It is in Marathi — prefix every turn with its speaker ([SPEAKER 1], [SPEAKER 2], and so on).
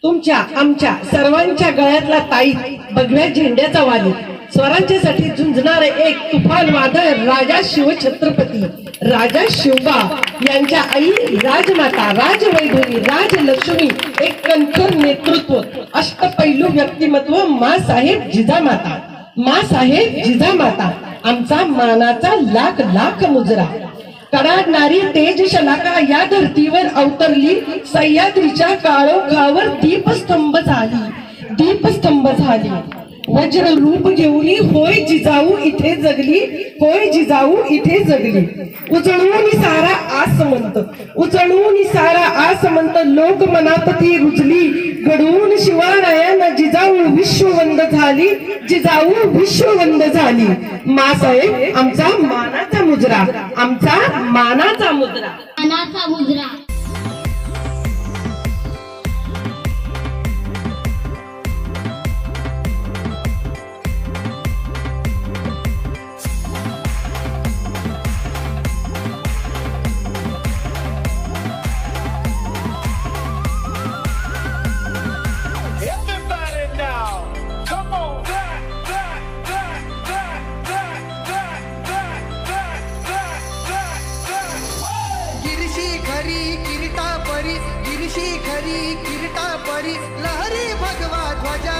[SPEAKER 1] तुमच्या आमच्या सर्वांच्या गळ्यातला ताईत भगव्या झेंड्याचा वाली स्वराज्यासाठी झुंजणारे एक तुफान वादळ राजा शिवछत्रपती राजा शिवबा यांच्या आई राजमाता राजवैभवी राजलक्ष्मी एक कणखर नेतृत्व अष्टपैलू व्यक्तिमत्व मासाहेब जिजामाता मासाहेब जिजामाता आमचा मानाचा लाख लाख मुजरा कडाडणारी तेज शलाका या धर्तीवर अवतरली सह्याद्रीच्या काळोखावर दीपस्तंभ झाली वज्र रूप घेऊनी होय जिजाऊ इथे जगली होय जिजाऊ इथे जगली उजळून सारा आसमंत लोक मनात ती रुजली घडवून शिवरायानं जिजाऊ विश्ववंद झाली मासाहेब आमचा मानाचा मुजरा आमचा मानाचा मुजरा
[SPEAKER 2] किरीटा परी लहरी भगवा ध्वजा